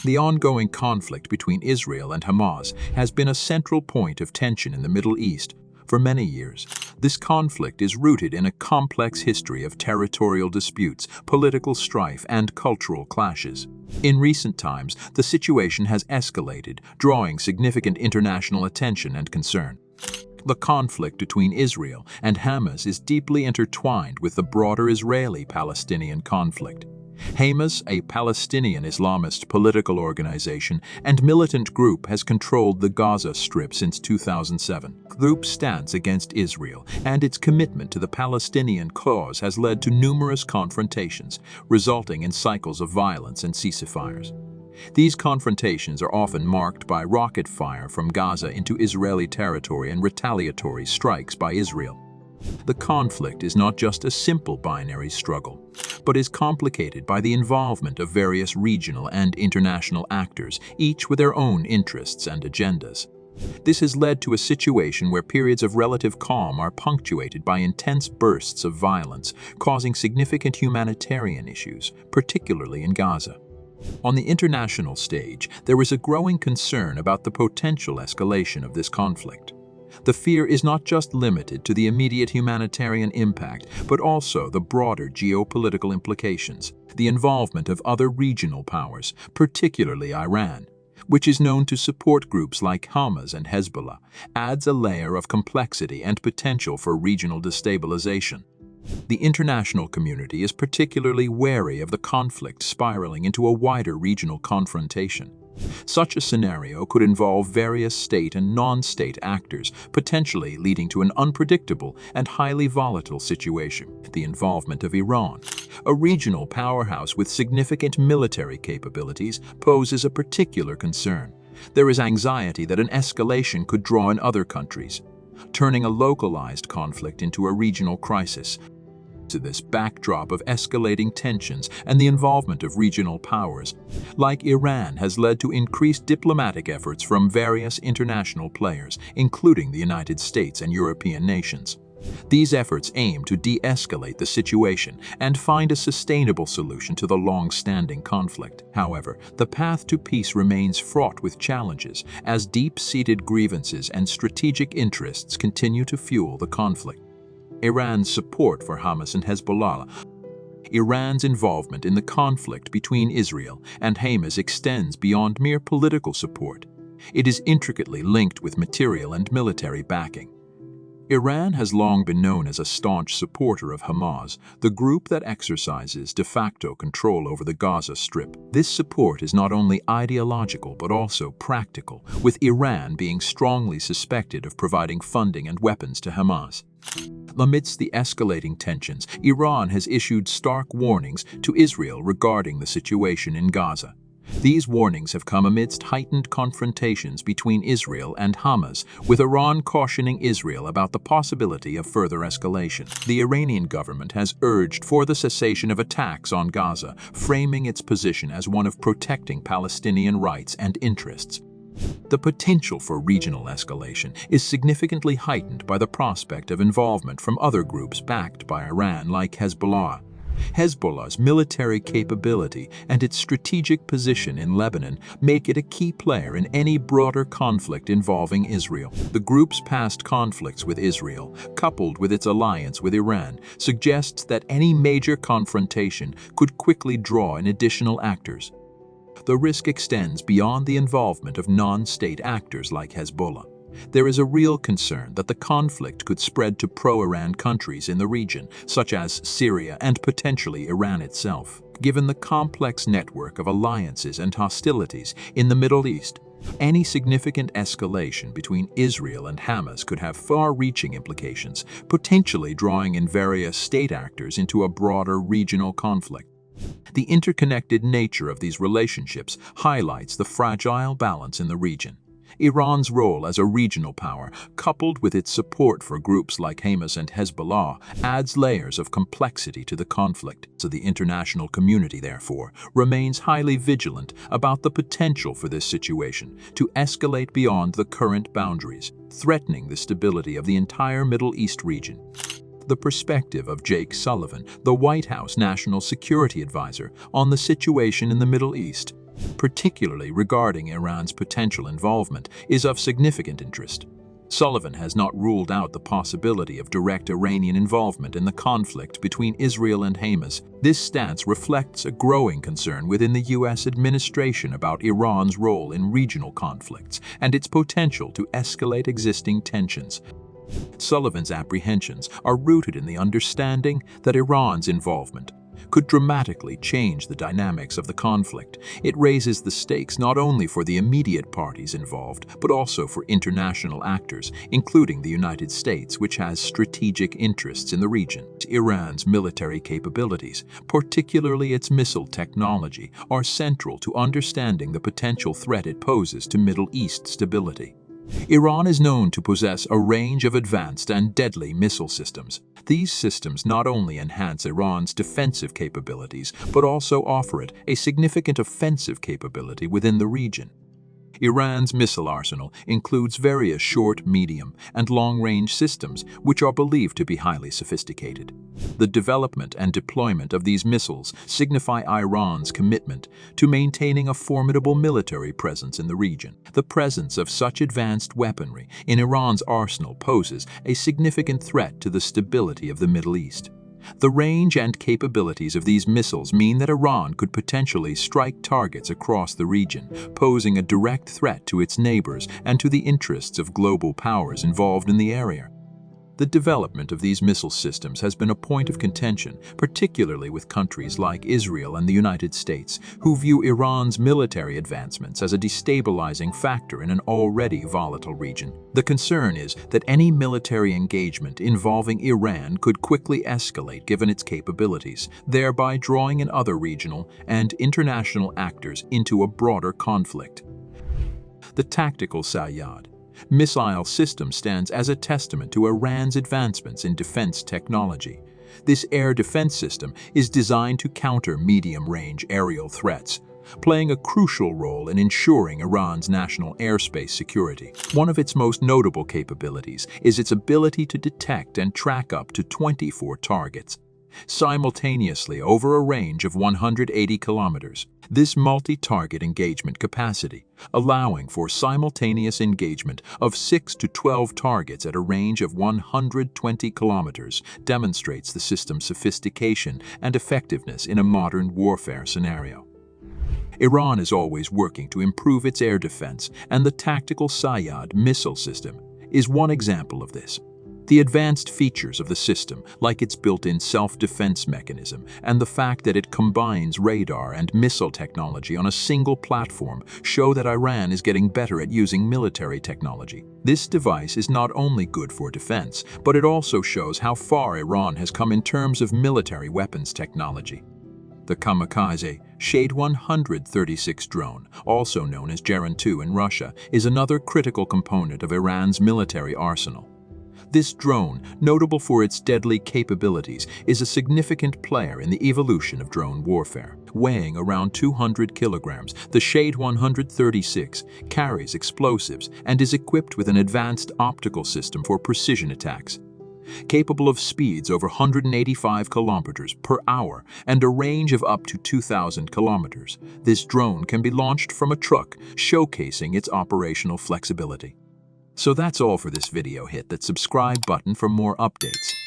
The ongoing conflict between Israel and Hamas has been a central point of tension in the Middle East for many years. This conflict is rooted in a complex history of territorial disputes, political strife, and cultural clashes. In recent times, the situation has escalated, drawing significant international attention and concern. The conflict between Israel and Hamas is deeply intertwined with the broader Israeli-Palestinian conflict. Hamas, a Palestinian Islamist political organization and militant group, has controlled the Gaza Strip since 2007. The group's stance against Israel and its commitment to the Palestinian cause has led to numerous confrontations, resulting in cycles of violence and ceasefires. These confrontations are often marked by rocket fire from Gaza into Israeli territory and retaliatory strikes by Israel. The conflict is not just a simple binary struggle, but is complicated by the involvement of various regional and international actors, each with their own interests and agendas. This has led to a situation where periods of relative calm are punctuated by intense bursts of violence, causing significant humanitarian issues, particularly in Gaza. On the international stage, there is a growing concern about the potential escalation of this conflict. The fear is not just limited to the immediate humanitarian impact, but also the broader geopolitical implications. The involvement of other regional powers, particularly Iran, which is known to support groups like Hamas and Hezbollah, adds a layer of complexity and potential for regional destabilization. The international community is particularly wary of the conflict spiraling into a wider regional confrontation. Such a scenario could involve various state and non-state actors, potentially leading to an unpredictable and highly volatile situation. The involvement of Iran, a regional powerhouse with significant military capabilities, poses a particular concern. There is anxiety that an escalation could draw in other countries, turning a localized conflict into a regional crisis. To this backdrop of escalating tensions and the involvement of regional powers, like Iran, has led to increased diplomatic efforts from various international players, including the United States and European nations. These efforts aim to de-escalate the situation and find a sustainable solution to the long-standing conflict. However, the path to peace remains fraught with challenges, as deep-seated grievances and strategic interests continue to fuel the conflict. Iran's support for Hamas and Hezbollah. Iran's involvement in the conflict between Israel and Hamas extends beyond mere political support. It is intricately linked with material and military backing. Iran has long been known as a staunch supporter of Hamas, the group that exercises de facto control over the Gaza Strip. This support is not only ideological but also practical, with Iran being strongly suspected of providing funding and weapons to Hamas. Amidst the escalating tensions, Iran has issued stark warnings to Israel regarding the situation in Gaza. These warnings have come amidst heightened confrontations between Israel and Hamas, with Iran cautioning Israel about the possibility of further escalation. The Iranian government has urged for the cessation of attacks on Gaza, framing its position as one of protecting Palestinian rights and interests. The potential for regional escalation is significantly heightened by the prospect of involvement from other groups backed by Iran, like Hezbollah. Hezbollah's military capability and its strategic position in Lebanon make it a key player in any broader conflict involving Israel. The group's past conflicts with Israel, coupled with its alliance with Iran, suggests that any major confrontation could quickly draw in additional actors. The risk extends beyond the involvement of non-state actors like Hezbollah. There is a real concern that the conflict could spread to pro-Iran countries in the region, such as Syria and potentially Iran itself. Given the complex network of alliances and hostilities in the Middle East, any significant escalation between Israel and Hamas could have far-reaching implications, potentially drawing in various state actors into a broader regional conflict. The interconnected nature of these relationships highlights the fragile balance in the region. Iran's role as a regional power, coupled with its support for groups like Hamas and Hezbollah, adds layers of complexity to the conflict. So the international community, therefore, remains highly vigilant about the potential for this situation to escalate beyond the current boundaries, threatening the stability of the entire Middle East region. The perspective of Jake Sullivan, the White House National Security Advisor, on the situation in the Middle East. particularly regarding Iran's potential involvement, is of significant interest. Sullivan has not ruled out the possibility of direct Iranian involvement in the conflict between Israel and Hamas. This stance reflects a growing concern within the U.S. administration about Iran's role in regional conflicts and its potential to escalate existing tensions. Sullivan's apprehensions are rooted in the understanding that Iran's involvement could dramatically change the dynamics of the conflict. It raises the stakes not only for the immediate parties involved, but also for international actors, including the United States, which has strategic interests in the region. Iran's military capabilities, particularly its missile technology, are central to understanding the potential threat it poses to Middle East stability. Iran is known to possess a range of advanced and deadly missile systems. These systems not only enhance Iran's defensive capabilities, but also offer it a significant offensive capability within the region. Iran's missile arsenal includes various short, medium, and long-range systems, which are believed to be highly sophisticated. The development and deployment of these missiles signify Iran's commitment to maintaining a formidable military presence in the region. The presence of such advanced weaponry in Iran's arsenal poses a significant threat to the stability of the Middle East. The range and capabilities of these missiles mean that Iran could potentially strike targets across the region, posing a direct threat to its neighbors and to the interests of global powers involved in the area. The development of these missile systems has been a point of contention, particularly with countries like Israel and the United States, who view Iran's military advancements as a destabilizing factor in an already volatile region. The concern is that any military engagement involving Iran could quickly escalate given its capabilities, thereby drawing in other regional and international actors into a broader conflict. The tactical Sayyad missile system stands as a testament to Iran's advancements in defense technology. This air defense system is designed to counter medium-range aerial threats, playing a crucial role in ensuring Iran's national airspace security. One of its most notable capabilities is its ability to detect and track up to 24 targets simultaneously over a range of 180 kilometers. This multi-target engagement capacity, allowing for simultaneous engagement of 6 to 12 targets at a range of 120 kilometers, demonstrates the system's sophistication and effectiveness in a modern warfare scenario. Iran is always working to improve its air defense, and the tactical Sayyad missile system is one example of this. The advanced features of the system, like its built-in self-defense mechanism and the fact that it combines radar and missile technology on a single platform, show that Iran is getting better at using military technology. This device is not only good for defense, but it also shows how far Iran has come in terms of military weapons technology. The kamikaze Shade 136 drone, also known as Geran 2 in Russia, is another critical component of Iran's military arsenal. This drone, notable for its deadly capabilities, is a significant player in the evolution of drone warfare. Weighing around 200 kilograms, the Shade 136 carries explosives and is equipped with an advanced optical system for precision attacks. Capable of speeds over 185 kilometers per hour and a range of up to 2,000 kilometers, this drone can be launched from a truck, showcasing its operational flexibility. So that's all for this video. Hit that subscribe button for more updates.